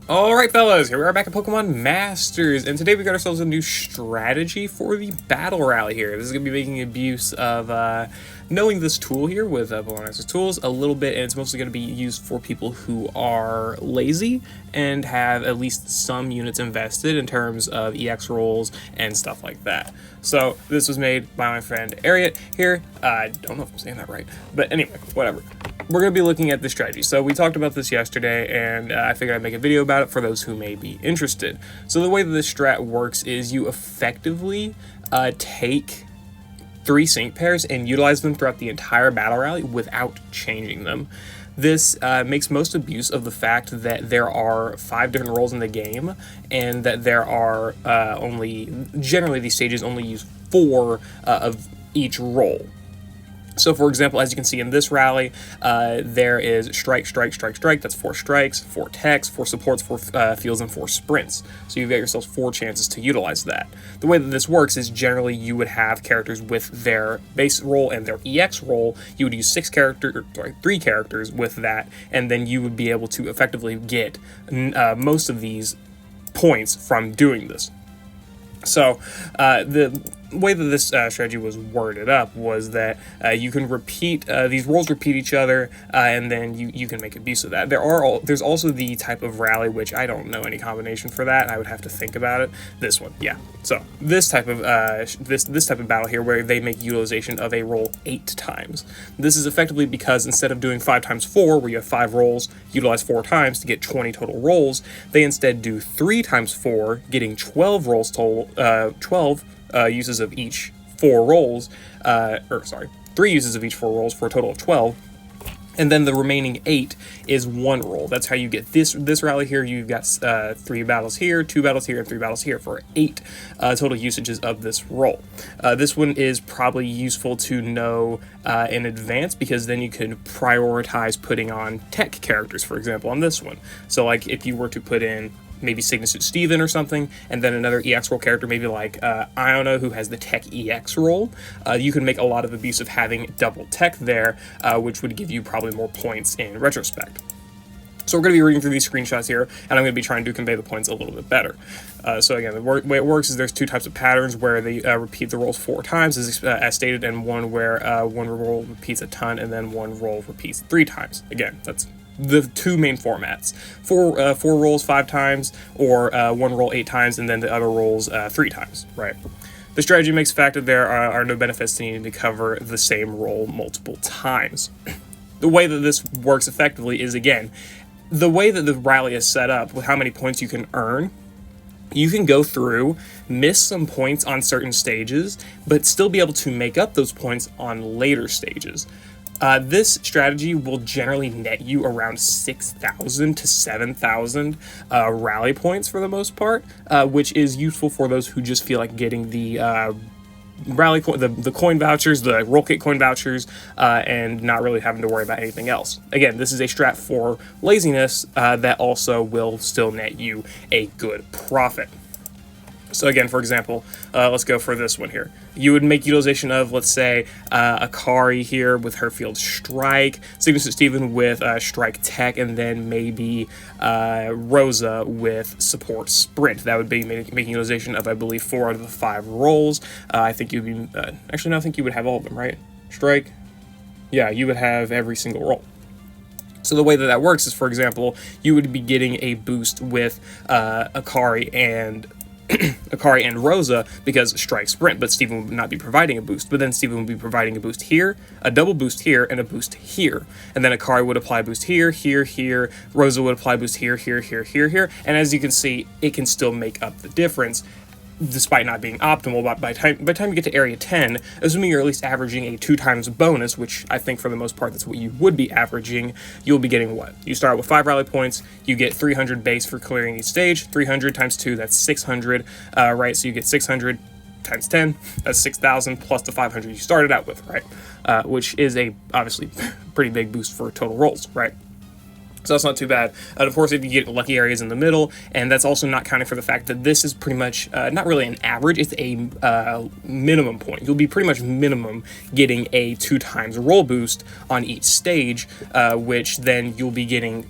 Alright fellas, here we are back at Pokemon Masters, and today we got ourselves a new strategy for the Battle Rally here. This is going to be making abuse of knowing this tool here with Pokemon Masters tools a little bit, and it's mostly going to be used for people who are lazy and have at least some units invested in terms of EX rolls and stuff like that. So this was made by my friend Ariat here. I don't know if I'm saying that right, but anyway, whatever. We're going to be looking at the strategy. So we talked about this yesterday, and I figured I'd make a video about it for those who may be interested. So the way that this strat works is you effectively take 3 sync pairs and utilize them throughout the entire battle rally without changing them. This makes most abuse of the fact that there are 5 different roles in the game, and that there are generally these stages only use 4 of each role. So, for example, as you can see in this rally, there is strike, strike, strike, strike. That's 4 strikes, 4 techs, 4 supports, 4 fields, and 4 sprints. So you've got yourselves 4 chances to utilize that. The way that this works is generally you would have characters with their base roll and their EX roll. You would use 3 characters with that, and then you would be able to effectively get most of these points from doing this. So the way that this strategy was worded up was that you can repeat, these rolls repeat each other, and then you can make abuse of that. There's also the type of rally, which I don't know any combination for that. I would have to think about it. This one, yeah. So this type of this type of battle here, where they make utilization of a roll 8 times. This is effectively because instead of doing 5 times 4, where you have 5 rolls, utilize 4 times to get 20 total rolls, they instead do 3 times 4, getting 12 rolls total, 12 uses of each 4 rolls, 3 uses of each 4 rolls for a total of 12. And then the remaining 8 is 1 roll. That's how you get this rally here. You've got 3 battles here, 2 battles here, and 3 battles here for 8 total usages of this roll. This one is probably useful to know in advance, because then you can prioritize putting on tech characters, for example, on this one. So like if you were to put in maybe Signature Steven or something, and then another EX roll character, maybe like Iona, who has the Tech EX roll, you can make a lot of abuse of having double Tech there, which would give you probably more points in retrospect. So we're going to be reading through these screenshots here, and I'm going to be trying to convey the points a little bit better. So again, the way it works is there's 2 types of patterns where they repeat the rolls 4 times, as stated, and one where 1 roll repeats a ton, and then 1 roll repeats 3 times. Again, that's the 2 main formats: 4 rolls 5 times, or 1 roll 8 times, and then the other rolls 3 times, right? The strategy makes the fact that there are no benefits to needing to cover the same roll multiple times. The way that this works effectively is, again, the way that the rally is set up with how many points you can earn. You can go through, miss some points on certain stages, but still be able to make up those points on later stages. This strategy will generally net you around 6,000 to 7,000 rally points for the most part, which is useful for those who just feel like getting the rally the coin vouchers, the roll kit coin vouchers, and not really having to worry about anything else. Again, this is a strat for laziness that also will still net you a good profit. So again, for example, let's go for this one here. You would make utilization of, let's say, Akari here with her field strike, Signature Steven with strike tech, and then maybe Rosa with support sprint. That would be making utilization of, I believe, 4 out of the 5 rolls. I think you'd be, actually, no, I think you would have all of them, right? Strike? Yeah, you would have every single roll. So the way that that works is, for example, you would be getting a boost with Akari and Rosa, because strike sprint, but Steven would not be providing a boost. But then Steven would be providing a boost here, a double boost here, and a boost here. And then Akari would apply boost here, here, here. Rosa would apply boost here, here, here, here, here. And as you can see, it can still make up the difference, despite not being optimal. But by the time you get to area 10, assuming you're at least averaging a 2 times bonus, which I think for the most part that's what you would be averaging, you'll be getting what? You start with 5 rally points, you get 300 base for clearing each stage, 300 times 2, that's 600, right? So you get 600 times 10, that's 6,000, plus the 500 you started out with, right? Which is a, obviously, pretty big boost for total rolls, right? So that's not too bad. Of course, if you get lucky areas in the middle, and that's also not counting for the fact that this is pretty much not really an average, it's a minimum point. You'll be pretty much minimum getting a 2 times roll boost on each stage, which then you'll be getting,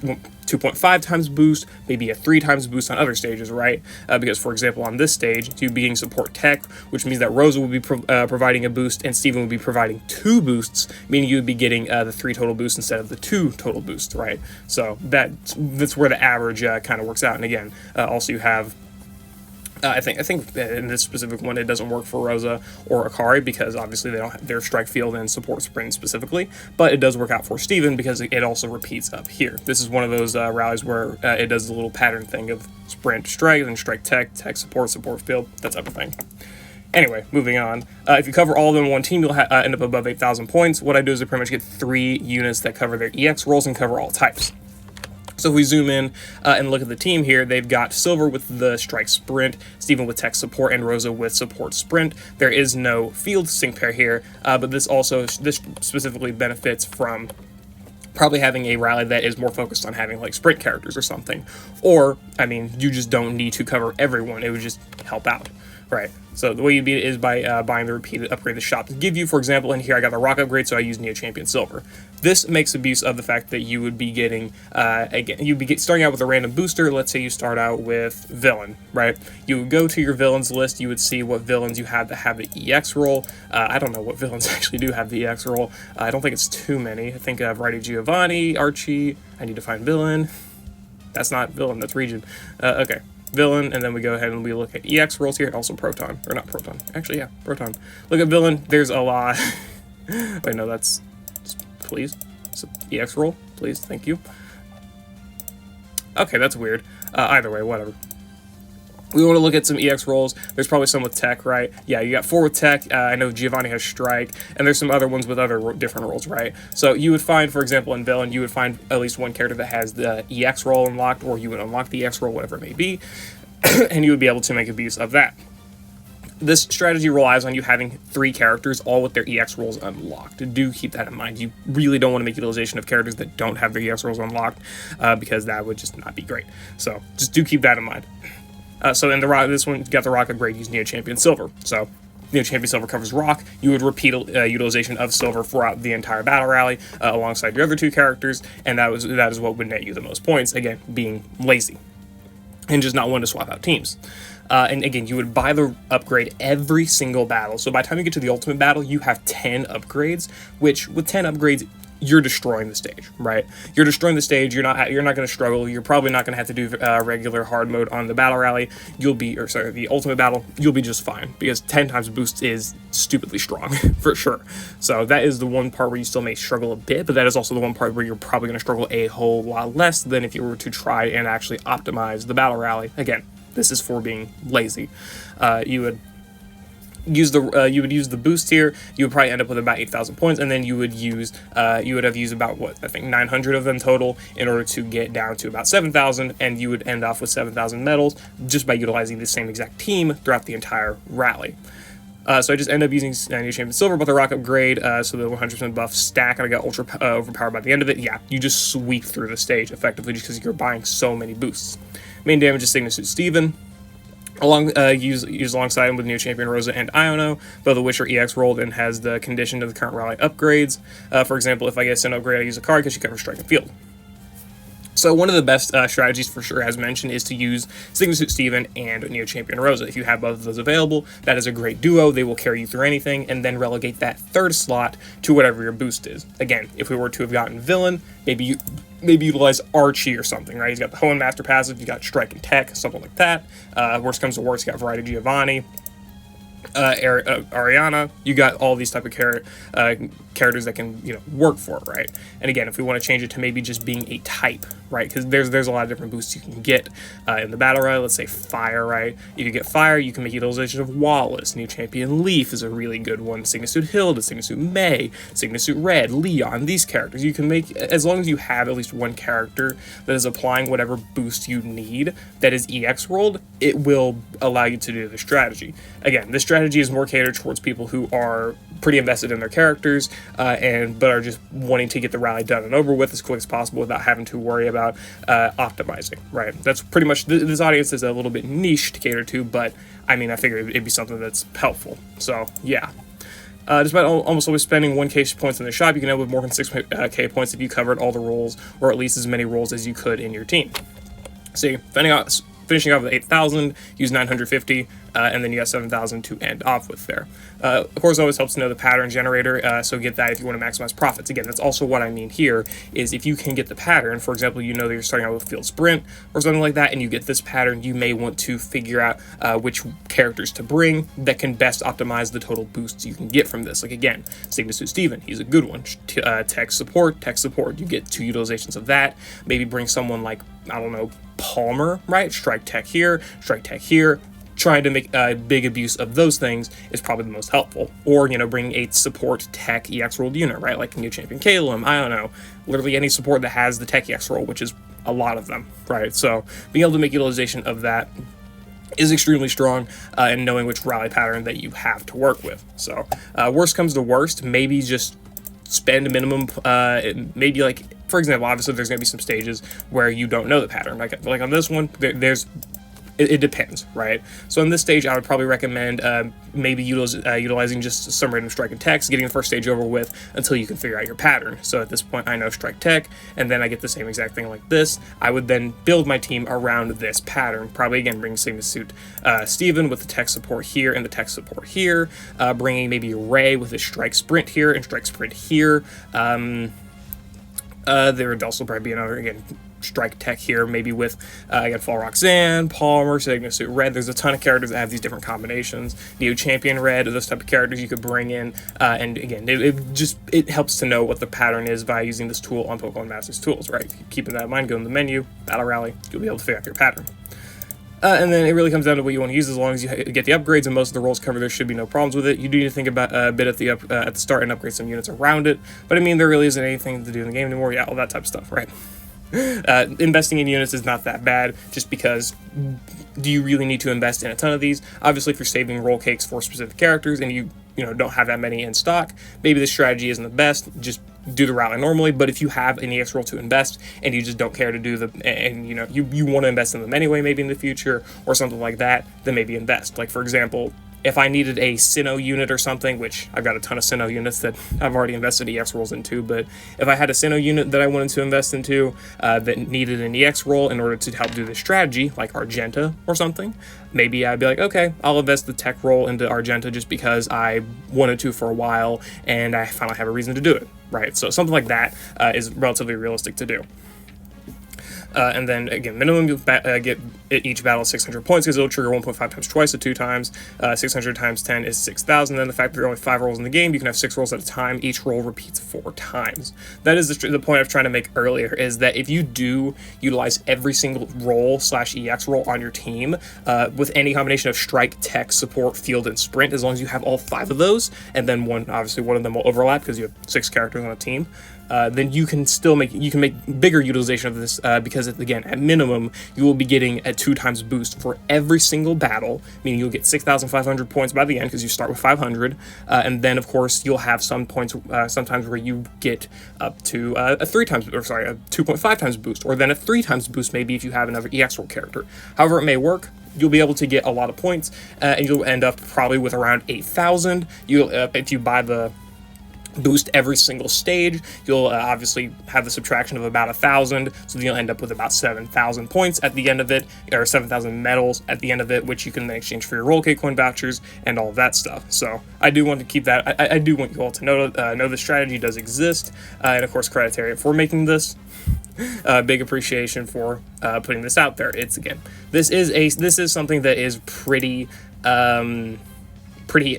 2.5 times boost, maybe a 3 times boost on other stages, right? Because, for example, on this stage, you'd be getting support tech, which means that Rosa would be providing a boost and Steven would be providing 2 boosts, meaning you would be getting the 3 total boosts instead of the 2 total boosts, right? So that's where the average kind of works out. And again, also you have I think in this specific one it doesn't work for Rosa or Akari because obviously they don't have their strike field and support sprint specifically, but it does work out for Steven because it also repeats up here. This is one of those rallies where it does the little pattern thing of sprint strike, then strike tech, tech support, support field, that type of thing. Anyway, moving on. If you cover all of them in one team, you'll end up above 8,000 points. What I do is I pretty much get 3 units that cover their EX rolls and cover all types. So if we zoom in and look at the team here, they've got Silver with the strike sprint, Steven with tech support, and Rosa with support sprint. There is no field sync pair here, but this specifically benefits from probably having a rally that is more focused on having like sprint characters or something. Or, I mean, you just don't need to cover everyone. It would just help out, right? So the way you beat it is by buying the repeated upgrade the shop to give you. For example, in here I got the rock upgrade, so I use Neo Champion Silver. This makes abuse of the fact that you would be getting, again, you'd be starting out with a random booster. Let's say you start out with Villain, right? You would go to your villains list, you would see what villains you have that have the EX roll. I don't know what villains actually do have the EX roll. I don't think it's too many. I think I've Variety Giovanni, Archie, I need to find Villain. That's not Villain, that's Region. Okay. Villain, and then we go ahead and we look at EX rolls here, and also Proton, or not Proton, actually, yeah, Proton. Look at Villain, there's a lot. Wait, no, that's, please, so EX roll, please, thank you. Okay, that's weird. Either way, whatever. We want to look at some EX rolls. There's probably some with tech, right? Yeah, you got 4 with tech. I know Giovanni has strike, and there's some other ones with other different rolls, right? So you would find, for example, in Villain, you would find at least one character that has the EX roll unlocked, or you would unlock the EX roll, whatever it may be, and you would be able to make abuse of that. This strategy relies on you having 3 characters, all with their EX rolls unlocked. Do keep that in mind. You really don't want to make utilization of characters that don't have their EX rolls unlocked, because that would just not be great. So just do keep that in mind. So in this one, you got the rock upgrade using Neo Champion Silver. So Neo Champion Silver covers rock. You would repeat utilization of Silver throughout the entire battle rally alongside your other 2 characters, and that is what would net you the most points. Again, being lazy and just not wanting to swap out teams. And again, you would buy the upgrade every single battle. So by the time you get to the ultimate battle, you have 10 upgrades, which with 10 upgrades, you're destroying the stage, right? You're destroying the stage. You're not going to struggle. You're probably not going to have to do regular hard mode on the battle rally. The ultimate battle, you'll be just fine because 10 times boost is stupidly strong for sure. So that is the one part where you still may struggle a bit, but that is also the one part where you're probably going to struggle a whole lot less than if you were to try and actually optimize the battle rally. Again, this is for being lazy. You would use the boost here. You would probably end up with about 8,000 points, and then you would have used about, what, I think 900 of them total in order to get down to about 7,000, and you would end off with 7,000 medals just by utilizing the same exact team throughout the entire rally. So I just end up using Neo Champion Silver, but the rock upgrade, so the 100% buff stack, and I got ultra overpowered by the end of it. Yeah, you just sweep through the stage effectively just because you're buying so many boosts. Main damage is Signature Steven. Use alongside him with Neo Champion Rosa and Iono, though the Witcher EX rolled and has the condition of the current rally upgrades. For example, if I get an upgrade, I use a card because she covers strike and field. So one of the best strategies for sure, as mentioned, is to use Sigma Suit Steven and Neo Champion Rosa. If you have both of those available, that is a great duo. They will carry you through anything, and then relegate that 3rd slot to whatever your boost is. Again, if we were to have gotten Villain, maybe utilize Archie or something, right? He's got the Hoenn Master passive, you got Strike and Tech, something like that. Worst comes to worst, you got Variety Giovanni, Ariana. You got all these type of characters that can work for it, right? And again, if we want to change it to maybe just being a type, right? Because there's a lot of different boosts you can get in the battle rally. Let's say Fire, right? If you get Fire, you can make utilization of Wallace. New Champion Leaf is a really good one. Signasuit Hilda, Signasuit May, Signasuit Red, Leon. These characters you can make, as long as you have at least one character that is applying whatever boost you need that is EX rolled, it will allow you to do the strategy. Again, this strategy is more catered towards people who are pretty invested in their characters but are just wanting to get the rally done and over with as quick as possible without having to worry about optimizing, right? That's pretty much, this audience is a little bit niche to cater to, but I mean, I figured it'd be something that's helpful. So yeah. Despite almost always spending 1k points in the shop, you can end up with more than 6k points if you covered all the roles, or at least as many roles as you could in your team. See, finishing off with 8,000, use 950, and then you got 7,000 to end off with there. Of course, it always helps to know the pattern generator, so get that if you want to maximize profits. Again, that's also what I mean here, is if you can get the pattern, for example, you know that you're starting out with field sprint or something like that, and you get this pattern, you may want to figure out which characters to bring that can best optimize the total boosts you can get from this. Like again, Synergizing Steven, he's a good one. Tech support, you get 2 utilizations of that. Maybe bring someone like, I don't know, Palmer, right? Strike tech here, trying to make big abuse of those things is probably the most helpful. Or, you know, bringing a support tech EX rolled unit, right? Like new champion Calum, I don't know, literally any support that has the tech EX roll, which is a lot of them, right? So being able to make utilization of that is extremely strong, and knowing which rally pattern that you have to work with. So worst comes to worst, maybe just spend a minimum, maybe like, for example, obviously there's going to be some stages where you don't know the pattern. Like on this one, it depends, right? So in this stage, I would probably recommend maybe utilizing just some random strike and techs, getting the first stage over with until you can figure out your pattern. So at this point, I know strike tech, and then I get the same exact thing like this. I would then build my team around this pattern. Probably, again, bring Sigma Suit Steven with the tech support here and the tech support here. Bringing maybe Ray with his strike sprint here and strike sprint here. There would also probably be another, again, strike tech here, maybe with again, Fall Roxanne, Palmer, Sigma Suit Red. There's a ton of characters that have these different combinations. Neo Champion Red, those type of characters you could bring in, and again, it helps to know what the pattern is by using this tool on Pokemon Masters tools, right? Keeping that in mind, go in the menu, Battle Rally, you'll be able to figure out your pattern. And then it really comes down to what you want to use. As long as you get the upgrades and most of the roles covered, there should be no problems with it. You do need to think about a bit at the start and upgrade some units around it. But I mean, there really isn't anything to do in the game anymore. Yeah, all that type of stuff, right? Investing in units is not that bad, just because do you really need to invest in a ton of these? Obviously, if you're saving roll cakes for specific characters and you don't have that many in stock, maybe the strategy isn't the best. Just do the rally normally. But if you have an EX roll to invest and you just don't care to do you want to invest in them anyway, maybe in the future or something like that, then maybe invest. Like for example, if I needed a Sinnoh unit or something, which I've got a ton of Sinnoh units that I've already invested EX rolls into, but if I had a Sinnoh unit that I wanted to invest into that needed an EX roll in order to help do this strategy, like Argenta or something, maybe I'd be like, okay, I'll invest the tech roll into Argenta just because I wanted to for a while and I finally have a reason to do it, right? So something like that is relatively realistic to do. And then again, minimum you'll get each battle 600 points because it'll trigger 1.5 times twice, so 2 times. 600 times 10 is 6,000. Then the fact that there are only 5 rolls in the game, you can have 6 rolls at a time. Each roll repeats 4 times. That is the point I was trying to make earlier, is that if you do utilize every single roll / EX roll on your team with any combination of strike, tech, support, field, and sprint, as long as you have all 5 of those, and then one of them will overlap because you have 6 characters on a team, then you can make bigger utilization of this because again, at minimum, you will be getting a 2 times boost for every single battle, meaning you'll get 6,500 points by the end because you start with 500, and then of course you'll have some points sometimes where you get up to a 2.5 times boost, or then a 3 times boost maybe if you have another EX roll character. However it may work, you'll be able to get a lot of points, and you'll end up probably with around 8,000. If you buy the boost every single stage, you'll obviously have the subtraction of about 1,000, so you'll end up with about 7,000 points at the end of it, or 7,000 medals at the end of it, which you can then exchange for your roll cake coin vouchers and all of that stuff. So I do want to keep that. I do want you all to know the strategy does exist, and of course Creditariat for making this. Big appreciation for putting this out there. This is something that is pretty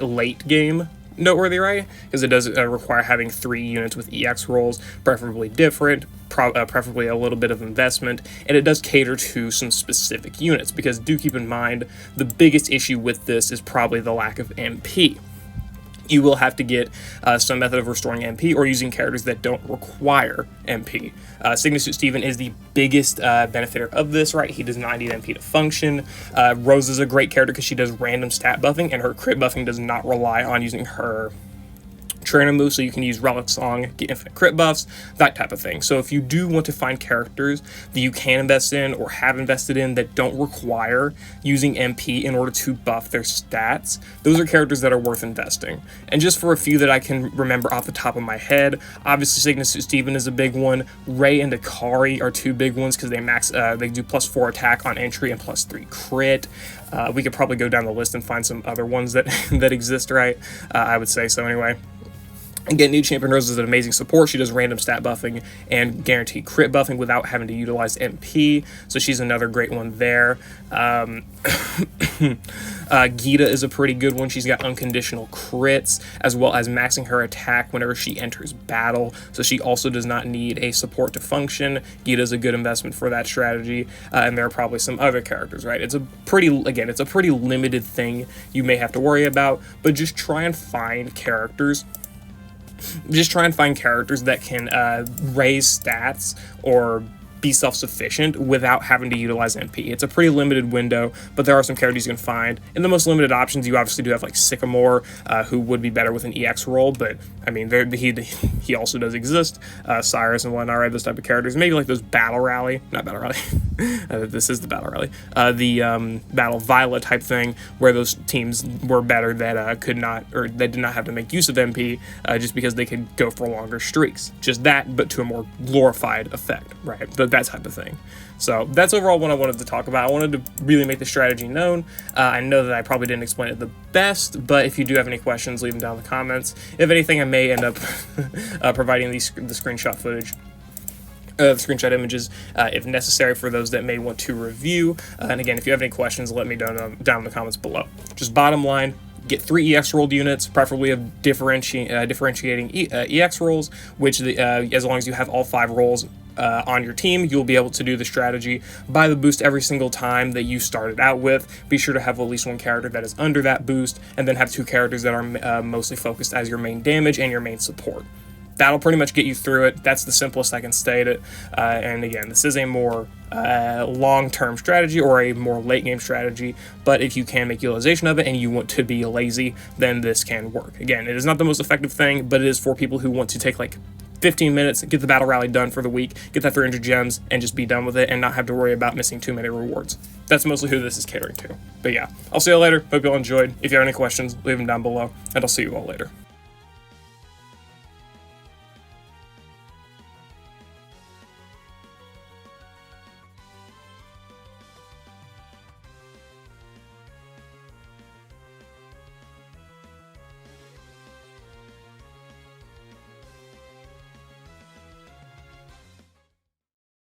late game noteworthy, right? Because it does require having 3 units with EX rolls, preferably different, preferably a little bit of investment, and it does cater to some specific units, because do keep in mind the biggest issue with this is probably the lack of MP. You will have to get some method of restoring MP or using characters that don't require MP. Sigma Suit Steven is the biggest benefiter of this, right? He does not need MP to function. Rose is a great character because she does random stat buffing, and her crit buffing does not rely on using her trainer moves, so you can use Relic Song, get infinite crit buffs, that type of thing. So if you do want to find characters that you can invest in or have invested in that don't require using MP in order to buff their stats, those are characters that are worth investing. And just for a few that I can remember off the top of my head, obviously Cygnus Steven is a big one. Ray and Akari are two big ones because they do +4 attack on entry and +3 crit. We could probably go down the list and find some other ones that that exist, right? I would say so anyway. Again, New Champion Rose is an amazing support. She does random stat buffing and guaranteed crit buffing without having to utilize MP, so she's another great one there. Gita is a pretty good one. She's got unconditional crits, as well as maxing her attack whenever she enters battle, so she also does not need a support to function. Gita is a good investment for that strategy, and there are probably some other characters, right? It's a pretty limited thing you may have to worry about, but just try and find characters that can raise stats or be self-sufficient without having to utilize MP. It's a pretty limited window, but there are some characters you can find. In the most limited options, you obviously do have like Sycamore, who would be better with an EX role, but I mean, he also does exist. Cyrus and whatnot, right? Those type of characters. Maybe like those Battle Rally. This is the Battle Rally. The Battle Violet type thing, where those teams were better that could not, or they did not have to make use of MP, just because they could go for longer streaks. Just that, but to a more glorified effect, right? That type of thing. So that's overall what I wanted to talk about. I wanted to really make the strategy known. I know that I probably didn't explain it the best, but if you do have any questions, leave them down in the comments. If anything, I may end up providing the screenshot footage, the screenshot images, if necessary, for those that may want to review. And again, if you have any questions, let me down in the comments below. Just bottom line, get 3 EX rolled units, preferably of differentiating EX rolls, which as long as you have all 5 rolls on your team, you'll be able to do the strategy. Buy the boost every single time that you started out with. Be sure to have at least 1 character that is under that boost, and then have 2 characters that are mostly focused as your main damage and your main support. That'll pretty much get you through it. That's the simplest I can state it. And again, this is a more long-term strategy or a more late-game strategy, but if you can make utilization of it and you want to be lazy, then this can work. Again, it is not the most effective thing, but it is for people who want to take like 15 minutes, get the battle rally done for the week, get that 300 gems, and just be done with it and not have to worry about missing too many rewards. That's mostly who this is catering to. But yeah, I'll see you all later. Hope you all enjoyed. If you have any questions, leave them down below, and I'll see you all later.